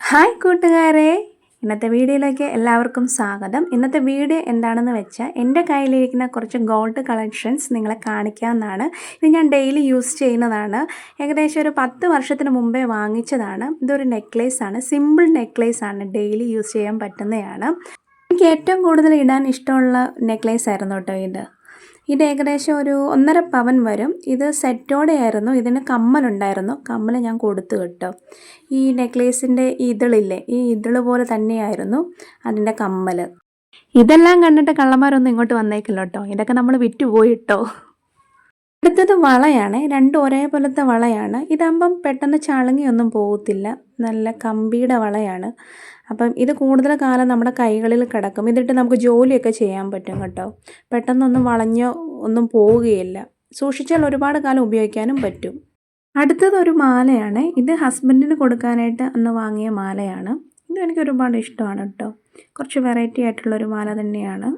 Hi കൂട്ടുകാരെ, ഇന്നത്തെ വീഡിയോയിലേക്ക് എല്ലാവർക്കും സ്വാഗതം. ഇന്നത്തെ വീഡിയോ എന്താണെന്ന് വെച്ചാൽ എൻ്റെ കയ്യിലിരിക്കുന്ന കുറച്ച് ഗോൾഡ് കളക്ഷൻസ് നിങ്ങളെ കാണിക്കാമെന്നാണ്. ഇത് ഞാൻ ഡെയിലി യൂസ് ചെയ്യുന്നതാണ്. ഏകദേശം ഒരു 10 വർഷത്തിന് മുമ്പേ വാങ്ങിച്ചതാണ്. ഇതൊരു നെക്ലേസാണ്, സിമ്പിൾ നെക്ലേസാണ്, ഡെയിലി യൂസ് ചെയ്യാൻ പറ്റുന്നതാണ്. എനിക്ക് ഏറ്റവും കൂടുതൽ ഇടാൻ ഇഷ്ടമുള്ള നെക്ലേസ് ആയിരുന്നു കേട്ടോ ഇത് ഏകദേശം ഒരു 1.5 പവൻ വരും. ഇത് സെറ്റോടെ ആയിരുന്നു. ഇതിന് കമ്മലുണ്ടായിരുന്നു. കമ്മൽ ഞാൻ കൊടുത്തു കേട്ടോ. ഈ നെക്ലേസിൻ്റെ ഇതളില്ലേ, ഈ ഇതള് പോലെ തന്നെയായിരുന്നു അതിൻ്റെ കമ്മൽ. ഇതെല്ലാം കണ്ടിട്ട് കള്ളന്മാരൊന്നും ഇങ്ങോട്ട് വന്നേക്കില്ല കേട്ടോ. ഇതൊക്കെ നമ്മൾ വിറ്റുപോയിട്ടോ. അടുത്തത് വളയാണ്. രണ്ടും ഒരേപോലത്തെ വളയാണ്. ഇതാകുമ്പം പെട്ടെന്ന് ചളുങ്ങിയൊന്നും പോകത്തില്ല. നല്ല കമ്പിയുടെ വളയാണ്. അപ്പം ഇത് കൂടുതൽ കാലം നമ്മുടെ കൈകളിൽ കിടക്കും. ഇതിട്ട് നമുക്ക് ജോലിയൊക്കെ ചെയ്യാൻ പറ്റും കേട്ടോ. പെട്ടെന്നൊന്നും വളഞ്ഞോ ഒന്നും പോവുകയില്ല. സൂക്ഷിച്ചാൽ ഒരുപാട് കാലം ഉപയോഗിക്കാനും പറ്റും. അടുത്തത് ഒരു മാലയാണ്. ഇത് ഹസ്ബൻഡിന് കൊടുക്കാനായിട്ട് അന്ന് വാങ്ങിയ മാലയാണ്. ഇത് എനിക്ക് ഒരുപാട് ഇഷ്ടമാണ് കേട്ടോ. കുറച്ച് വെറൈറ്റി ആയിട്ടുള്ളൊരു മാല തന്നെയാണ്.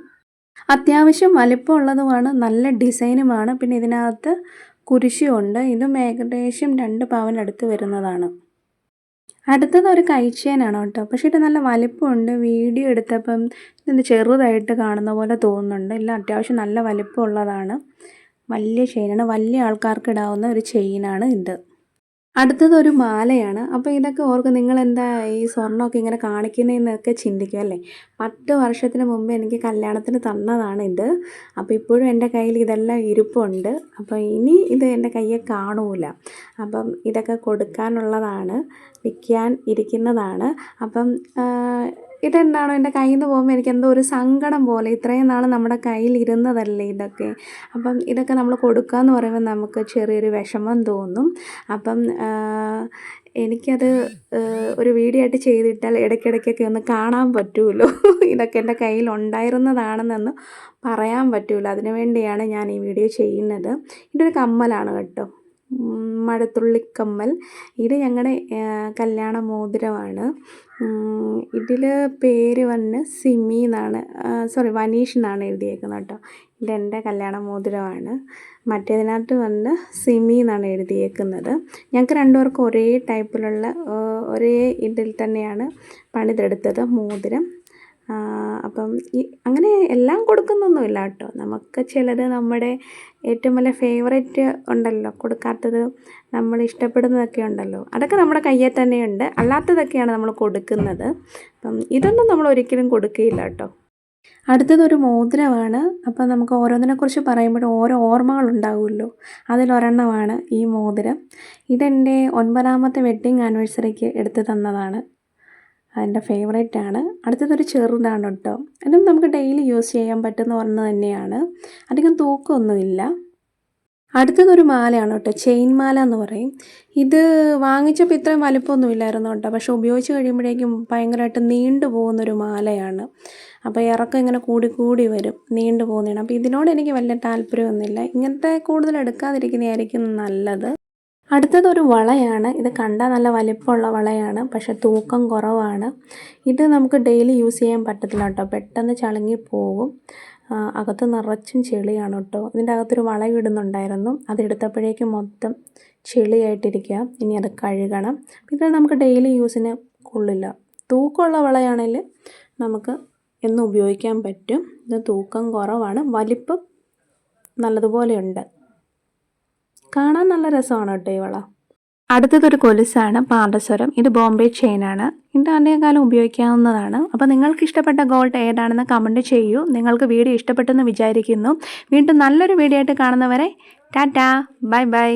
അത്യാവശ്യം വലിപ്പമുള്ളതുമാണ്, നല്ല ഡിസൈനുമാണ്. പിന്നെ ഇതിനകത്ത് കുരിശുമുണ്ട്. ഇതും ഏകദേശം 2 പവനടുത്ത് വരുന്നതാണ്. അടുത്തത് ഒരു കൈച്ചേനാണ് കേട്ടോ. പക്ഷേ ഇത് നല്ല വലിപ്പമുണ്ട്. വീഡിയോ എടുത്തപ്പം ഇതിന് ചെറുതായിട്ട് കാണുന്ന പോലെ തോന്നുന്നുണ്ട്. എല്ലാം അത്യാവശ്യം നല്ല വലിപ്പമുള്ളതാണ്. വലിയ ചെയിനാണ്. വലിയ ആൾക്കാർക്ക് ഇടാവുന്ന ഒരു ചെയിനാണ് ഇത്. അടുത്തതൊരു മാലയാണ്. അപ്പോൾ ഇതൊക്കെ ഓർക്കും, നിങ്ങളെന്താ ഈ സ്വർണ്ണമൊക്കെ ഇങ്ങനെ കാണിക്കുന്നതെന്നൊക്കെ ചിന്തിക്കും അല്ലേ. 10 വർഷത്തിന് മുമ്പ് എനിക്ക് കല്യാണത്തിന് തന്നതാണ് ഇത്. അപ്പോൾ ഇപ്പോഴും എൻ്റെ കയ്യിൽ ഇതെല്ലാം ഇരിപ്പുണ്ട്. അപ്പോൾ ഇനി ഇത് എൻ്റെ കയ്യിൽ കാണൂല. അപ്പം ഇതൊക്കെ കൊടുക്കാനുള്ളതാണ്, വിൽക്കാൻ ഇരിക്കുന്നതാണ്. അപ്പം ഇതെന്താണോ എൻ്റെ കയ്യിൽ നിന്ന് പോകുമ്പോൾ എനിക്കെന്തോ ഒരു സങ്കടം പോലെ. ഇത്രയും നാൾ നമ്മുടെ കയ്യിൽ ഇരുന്നതല്ലേ ഇതൊക്കെ. അപ്പം ഇതൊക്കെ നമ്മൾ കൊടുക്കാമെന്ന് പറയുമ്പോൾ നമുക്ക് ചെറിയൊരു വിഷമം തോന്നും. അപ്പം എനിക്കത് ഒരു വീഡിയോ ആയിട്ട് ചെയ്തിട്ടാൽ ഇടയ്ക്കിടയ്ക്കൊക്കെ ഒന്ന് കാണാൻ പറ്റുമല്ലോ. ഇതൊക്കെ എൻ്റെ കയ്യിൽ ഉണ്ടായിരുന്നതാണെന്നൊന്ന് പറയാൻ പറ്റുമല്ലോ. അതിനു വേണ്ടിയാണ് ഞാൻ ഈ വീഡിയോ ചെയ്യുന്നത്. ഇതൊരു കമ്മലാണ് കേട്ടോ, മഴത്തുള്ളിക്കമ്മൽ. ഇത് ഞങ്ങളുടെ കല്യാണ മോതിരമാണ്. ഇതിൽ പേര് വന്ന് സിമി എന്നാണ്, വനീഷ് എന്നാണ് എഴുതിയേക്കുന്നത് കേട്ടോ. ഇതെൻ്റെ കല്യാണ മോതിരമാണ്. മറ്റേതിനകത്ത് വന്ന് സിമി എന്നാണ് എഴുതിയേക്കുന്നത്. ഞങ്ങൾക്ക് രണ്ടുപേർക്കും ഒരേ ടൈപ്പിലുള്ള ഒരേ ഇതിൽ തന്നെയാണ് പണിതെടുത്തത് മോതിരം. അപ്പം അങ്ങനെ എല്ലാം കൊടുക്കുന്നൊന്നുമില്ല കേട്ടോ. നമുക്ക് ചിലത് നമ്മുടെ ഏറ്റവും വലിയ ഫേവറേറ്റ് ഉണ്ടല്ലോ, കൊടുക്കാത്തത് നമ്മൾ ഇഷ്ടപ്പെടുന്നതൊക്കെ ഉണ്ടല്ലോ, അതൊക്കെ നമ്മുടെ കയ്യിൽ തന്നെയുണ്ട്. അല്ലാത്തതൊക്കെയാണ് നമ്മൾ കൊടുക്കുന്നത്. അപ്പം ഇതൊന്നും നമ്മൾ ഒരിക്കലും കൊടുക്കുകയില്ല കേട്ടോ. അടുത്തതൊരു മോതിരമാണ്. അപ്പം നമുക്ക് ഓരോന്നിനെക്കുറിച്ച് പറയുമ്പോഴും ഓരോ ഓർമ്മകൾ ഉണ്ടാകുമല്ലോ. അതിലൊരെണ്ണമാണ് ഈ മോതിരം. ഇതെൻ്റെ 9ാമത്തെ വെഡ്ഡിങ് ആനിവേഴ്സറിക്ക് എടുത്തു തന്നതാണ്. അതിൻ്റെ ഫേവറേറ്റാണ്. അടുത്തതൊരു ചെറുതാണ് കേട്ടോ. ഇതും നമുക്ക് ഡെയിലി യൂസ് ചെയ്യാൻ പറ്റുന്ന ഒരെണ്ണം തന്നെയാണ്. അധികം തൂക്കമൊന്നുമില്ല. അടുത്തതൊരു മാലയാണ് കേട്ടോ, ചെയിൻ മാല എന്ന് പറയും. ഇത് വാങ്ങിച്ചപ്പോൾ ഇത്രയും വലിപ്പമൊന്നും ഇല്ലായിരുന്നു കേട്ടോ. പക്ഷെ ഉപയോഗിച്ച് കഴിയുമ്പോഴേക്കും ഭയങ്കരമായിട്ട് നീണ്ടു പോകുന്നൊരു മാലയാണ്. അപ്പോൾ ഇറക്കം ഇങ്ങനെ കൂടി വരും, നീണ്ടു പോകുന്നതാണ്. അപ്പോൾ ഇതിനോട് എനിക്ക് വലിയ താല്പര്യമൊന്നുമില്ല. ഇങ്ങനത്തെ കൂടുതൽ എടുക്കാതിരിക്കുന്നതായിരിക്കും നല്ലത്. അടുത്തതൊരു വളയാണ്. ഇത് കണ്ടാൽ നല്ല വലിപ്പമുള്ള വളയാണ്, പക്ഷെ തൂക്കം കുറവാണ്. ഇത് നമുക്ക് ഡെയിലി യൂസ് ചെയ്യാൻ പറ്റത്തില്ല കേട്ടോ. പെട്ടെന്ന് ചളുങ്ങി പോകും. അകത്ത് നിറച്ചും ചെളിയാണ് കേട്ടോ. ഇതിൻ്റെ അകത്തൊരു വള ഇടുന്നുണ്ടായിരുന്നു, അതെടുത്തപ്പോഴേക്കും മൊത്തം ചെളിയായിട്ടിരിക്കുക. ഇനി അത് കഴുകണം. ഇത് നമുക്ക് ഡെയിലി യൂസിന് കൊള്ളില്ല. തൂക്കമുള്ള വളയാണെങ്കിൽ നമുക്ക് എന്നും ഉപയോഗിക്കാൻ പറ്റും. ഇത് തൂക്കം കുറവാണ്, വലിപ്പം നല്ലതുപോലെയുണ്ട്. കാണാൻ നല്ല രസമാണ് കേട്ടോ ഈ വള. അടുത്തതൊരു കൊലുസാണ്, പാദസരം. ഇത് ബോംബെ ചെയിനാണ്. ഇത് അധികകാലം ഉപയോഗിക്കാവുന്നതാണ്. അപ്പോൾ നിങ്ങൾക്ക് ഇഷ്ടപ്പെട്ട ഗോൾഡ് ഏതാണെന്ന് കമൻറ്റ് ചെയ്യൂ. നിങ്ങൾക്ക് വീഡിയോ ഇഷ്ടപ്പെട്ടെന്ന് വിചാരിക്കുന്നു. വീണ്ടും നല്ലൊരു വീഡിയോ ആയിട്ട് കാണുന്നവരെ ടാറ്റാ, ബൈ ബൈ.